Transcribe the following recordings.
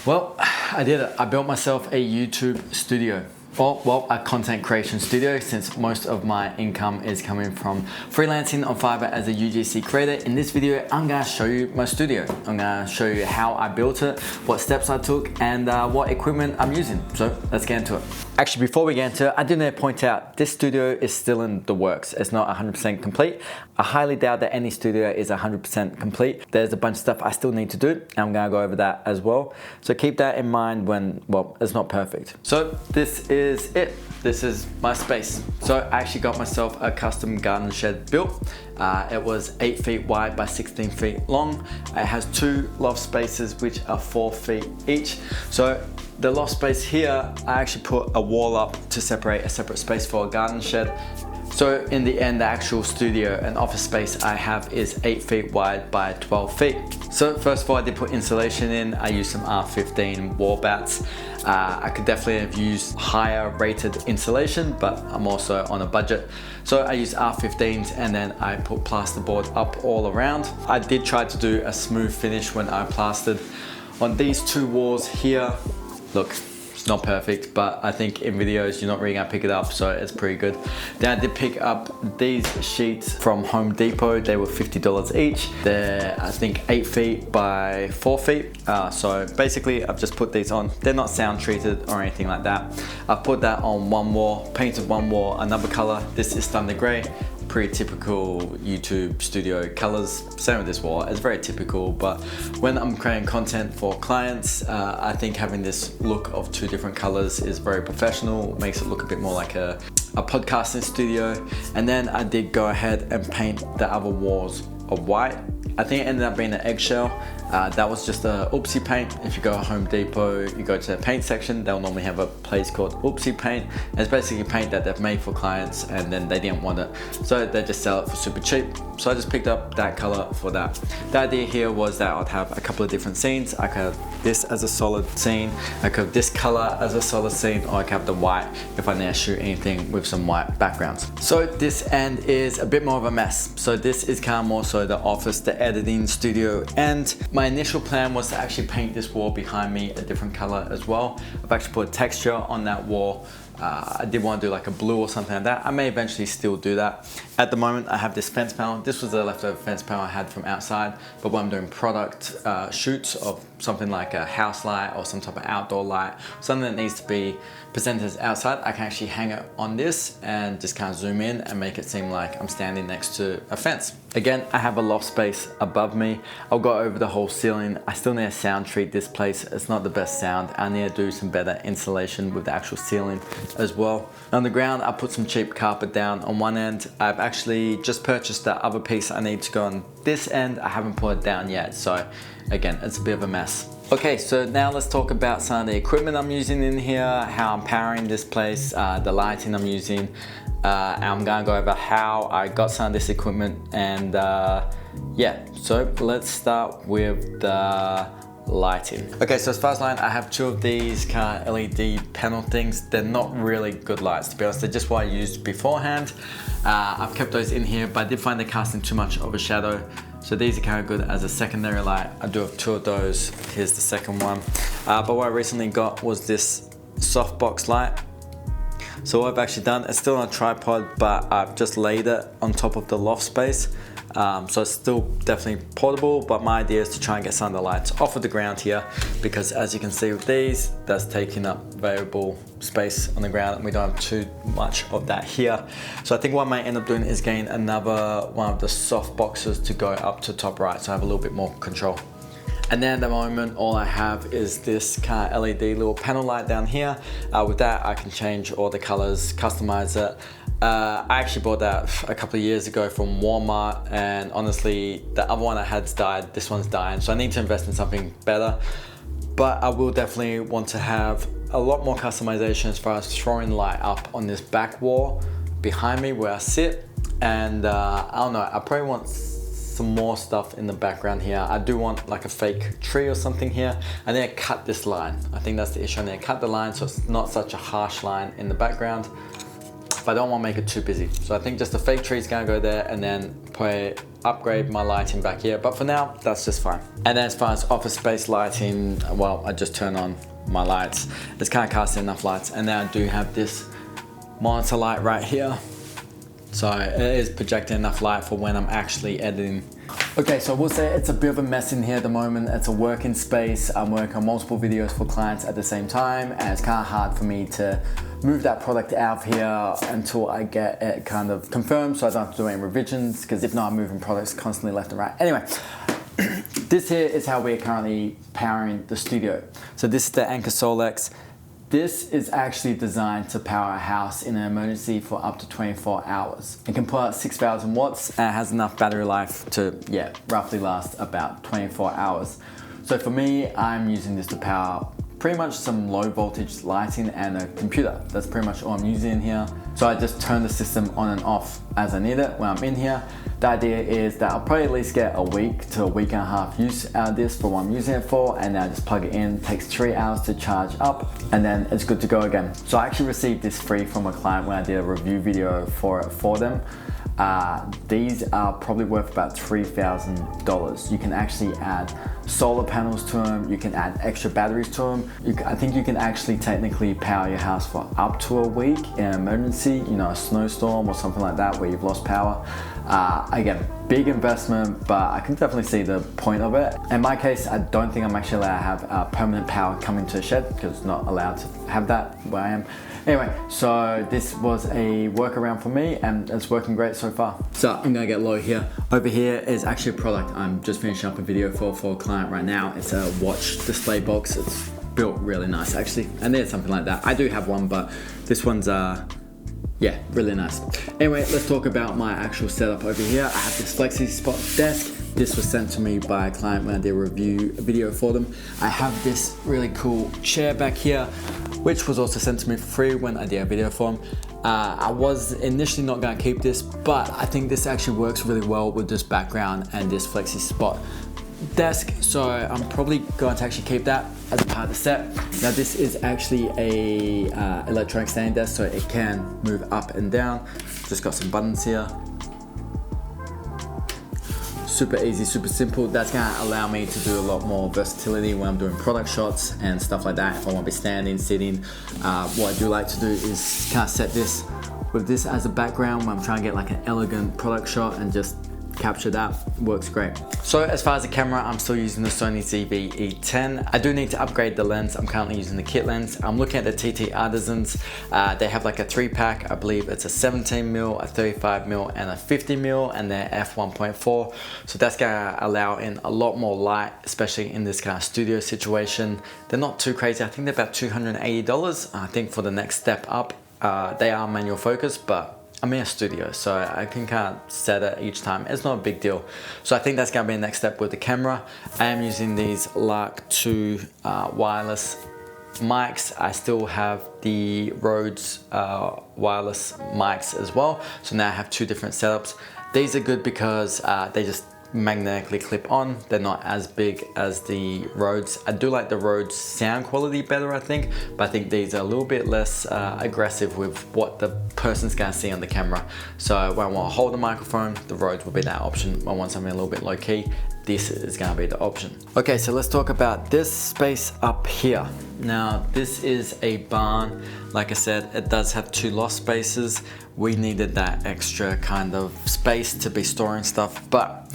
Well, I did it. I built myself a YouTube studio. Well, a content creation studio, since most of my income is coming from freelancing on Fiverr as a UGC creator. In this video, I'm gonna show you my studio. I'm gonna show you how I built it, what steps I took, and what equipment I'm using. So let's get into it. Actually, before we get into it, I do need to point out this studio is still in the works. It's not 100% complete. I highly doubt that any studio is 100% complete. There's a bunch of stuff I still need to do, and I'm gonna go over that as well. So keep that in mind when, well, it's not perfect. So this is it. This is my space. So I actually got myself a custom garden shed built. It was 8 feet wide by 16 feet long. It has 2 loft spaces, which are 4 feet each. So the loft space here, I actually put a wall up to separate a separate space for a garden shed. So in the end, the actual studio and office space I have is 8 feet wide by 12 feet. So first of all, I did put insulation in. I used some R15 wall bats. I could definitely have used higher rated insulation, but I'm also on a budget. So I used R15s, and then I put plasterboard up all around. I did try to do a smooth finish when I plastered on these 2 walls here. Look, it's not perfect, but I think in videos you're not really gonna pick it up, so it's pretty good. Then I did pick up these sheets from Home Depot. They were $50 each. They're, I think, 8 feet by 4 feet. So basically I've just put these on. They're not sound treated or anything like that. I've put that on one wall, painted one wall another color. This is Thunder Gray. Pretty typical YouTube studio colors. Same with this wall, it's very typical, but when I'm creating content for clients, I think having this look of 2 different colors is very professional, makes it look a bit more like a podcasting studio. And then I did go ahead and paint the other walls of white. I think it ended up being an eggshell. That was just a oopsie paint. If you go to Home Depot, you go to the paint section, they'll normally have a place called oopsie paint. And it's basically paint that they've made for clients, and then they didn't want it, so they just sell it for super cheap. So I just picked up that color for that. The idea here was that I'd have a couple of different scenes. I could have this as a solid scene, I could have this color as a solid scene, or I could have the white if I need to shoot anything with some white backgrounds. So this end is a bit more of a mess. So this is kind of more so the office, the editing studio end. My initial plan was to actually paint this wall behind me a different color as well. I've actually put texture on that wall. I did want to do like a blue or something like that. I may eventually still do that. At the moment, I have this fence panel. This was the leftover fence panel I had from outside, but when I'm doing product shoots of something like a house light or some type of outdoor light, something that needs to be presented as outside, I can actually hang it on this and just kind of zoom in and make it seem like I'm standing next to a fence. Again, I have a loft space above me. I'll go over the whole ceiling. I still need to sound treat this place. It's not the best sound. I need to do some better insulation with the actual ceiling as well. On the ground, I put some cheap carpet down on one end. I've actually just purchased the other piece I need to go on this end. I haven't put it down yet, so again, it's a bit of a mess. Okay, so now let's talk about some of the equipment I'm using in here, how I'm powering this place, the lighting I'm using. I'm gonna go over how I got some of this equipment, and yeah, so let's start with the lighting. Okay, so as far as lighting, I have 2 of these kind of LED panel things. They're not really good lights, to be honest. They're just what I used beforehand. I've kept those in here, but I did find they're casting too much of a shadow. So these are kind of good as a secondary light. I do have 2 of those. Here's the second one. But what I recently got was this softbox light. So what I've actually done, it's still on a tripod, but I've just laid it on top of the loft space. So it's still definitely portable, but my idea is to try and get some of the lights off of the ground here, because as you can see with these, that's taking up variable space on the ground, and we don't have too much of that here. So I think what I might end up doing is getting another one of the soft boxes to go up to top right, so I have a little bit more control. And then at the moment, all I have is this kind of LED little panel light down here. With that, I can change all the colors, customize it. I actually bought that a couple of years ago from Walmart, and honestly, the other one I had's died, this one's dying, so I need to invest in something better. But I will definitely want to have a lot more customization as far as throwing light up on this back wall behind me where I sit. And I don't know, I probably want some more stuff in the background here. I do want like a fake tree or something here. I need to cut this line. I think that's the issue. I need to cut the line so it's not such a harsh line in the background. If but I don't want to make it too busy. So I think just the fake tree is gonna go there, and then upgrade my lighting back here. But for now, that's just fine. And then as far as office space lighting, well, I just turn on my lights. It's kind of casting enough lights. And then I do have this monitor light right here. So it is projecting enough light for when I'm actually editing. Okay, so I will say it's a bit of a mess in here at the moment. It's a working space. I'm working on multiple videos for clients at the same time, and it's kind of hard for me to move that product out of here until I get it kind of confirmed, so I don't have to do any revisions, because if not, I'm moving products constantly left and right. Anyway, this here is how we're currently powering the studio. So this is the Anker Solex. This is actually designed to power a house in an emergency for up to 24 hours. It can put out 6,000 watts and it has enough battery life to, yeah, roughly last about 24 hours. So for me, I'm using this to power pretty much some low voltage lighting and a computer. That's pretty much all I'm using in here. So I just turn the system on and off as I need it when I'm in here. The idea is that I'll probably at least get a week to a week and a half use out of this for what I'm using it for, and then I just plug it in. It takes 3 hours to charge up, and then it's good to go again. So I actually received this free from a client when I did a review video for it for them. These are probably worth about $3,000. You can actually add solar panels to them, you can add extra batteries to them. I think you can actually technically power your house for up to a week in an emergency, you know, a snowstorm or something like that where you've lost power. Again, big investment, but I can definitely see the point of it. In my case, I don't think I'm actually allowed to have permanent power come into a shed, because it's not allowed to have that where I am. Anyway, so this was a workaround for me, and it's working great so far. So I'm gonna get low here. Over here is actually a product I'm just finishing up a video for a client right now. It's a watch display box. It's built really nice actually, and there's something like that. I do have one, but this one's yeah, really nice. Anyway, let's talk about my actual setup over here. I have this Flexi Spot desk. This was sent to me by a client when I did a review video for them. I have this really cool chair back here, which was also sent to me for free when I did a video for them. I was initially not gonna keep this, but I think this actually works really well with this background and this Flexi Spot desk, so I'm probably going to actually keep that as a part of the set. Now this is actually a electronic standing desk, so it can move up and down. Just got some buttons here. Super easy, super simple. That's gonna allow me to do a lot more versatility when I'm doing product shots and stuff like that. If I want to be standing, sitting, what I do like to do is kind of set this with this as a background when I'm trying to get like an elegant product shot and just capture that. Works great. So as far as the camera, I'm still using the Sony ZV-E10. I do need to upgrade the lens. I'm currently using the kit lens. I'm looking at the TT Artisans. They have like a 3-pack. I believe it's a 17mm, a 35mm, and a 50mm, and they're f1.4. So that's gonna allow in a lot more light, especially in this kind of studio situation. They're not too crazy. I think they're about $280. I think for the next step up, they are manual focus, but I'm in a studio, so I can kind of set it each time. It's not a big deal. So I think that's gonna be the next step with the camera. I am using these Lark 2 wireless mics. I still have the Rhodes wireless mics as well. So now I have 2 different setups. These are good because they just magnetically clip on. They're not as big as the Rhodes. I do like the Rhodes sound quality better, I think, but I think these are a little bit less aggressive with what the person's gonna see on the camera. So when I want to hold the microphone, the Rhodes will be that option. When I want something a little bit low key, this is gonna be the option. Okay, so let's talk about this space up here. Now, this is a barn. Like I said, it does have 2 loft spaces. We needed that extra kind of space to be storing stuff, but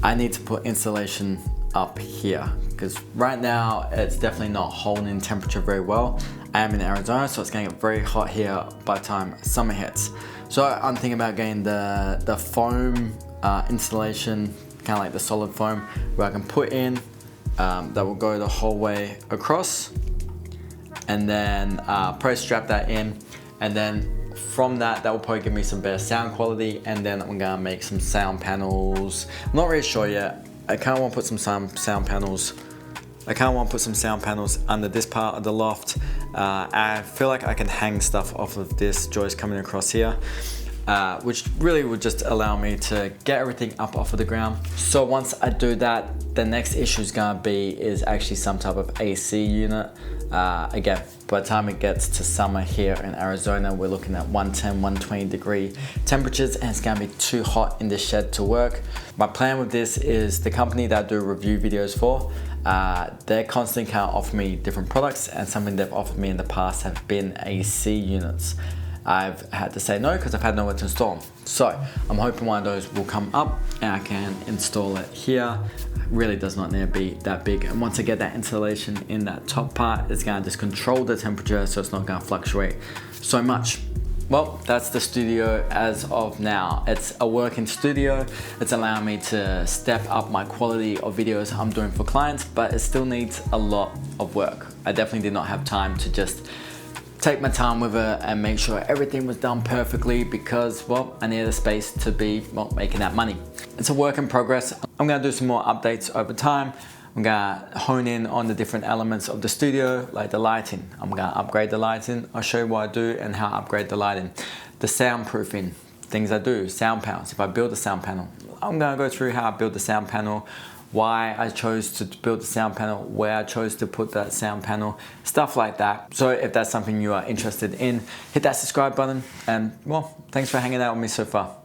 I need to put insulation up here because right now it's definitely not holding in temperature very well. I am in Arizona, so it's gonna get very hot here by the time summer hits. So I'm thinking about getting the foam insulation, kind of like the solid foam, where I can put in, that will go the whole way across, and then probably strap that in, and then from that will probably give me some better sound quality, and then I'm gonna make some sound panels. I'm not really sure yet. I kind of want to put some sound panels. I kind of want to put some sound panels under this part of the loft. I feel like I can hang stuff off of this joist coming across here. which really would just allow me to get everything up off of the ground. So once I do that, the next issue is actually some type of AC unit. Again, by the time it gets to summer here in Arizona, we're looking at 110, 120 degree temperatures, and it's gonna be too hot in the shed to work. My plan with this is the company that I do review videos for, they're constantly kind of offering me different products, and something they've offered me in the past have been AC units. I've had to say no because I've had nowhere to install them. So I'm hoping one of those will come up and I can install it here. It really does not need to be that big. And once I get that installation in that top part, it's gonna just control the temperature so it's not gonna fluctuate so much. Well, that's the studio as of now. It's a working studio. It's allowing me to step up my quality of videos I'm doing for clients, but it still needs a lot of work. I definitely did not have time to just take my time with it and make sure everything was done perfectly because, well, I needed a space to be, well, making that money. It's a work in progress. I'm gonna do some more updates over time. I'm gonna hone in on the different elements of the studio, like the lighting. I'm gonna upgrade the lighting. I'll show you what I do and how I upgrade the lighting. The soundproofing, things I do, sound panels. If I build a sound panel, I'm gonna go through how I build the sound panel, why I chose to build the sound panel, where I chose to put that sound panel, stuff like that. So if that's something you are interested in, hit that subscribe button, and well, thanks for hanging out with me so far.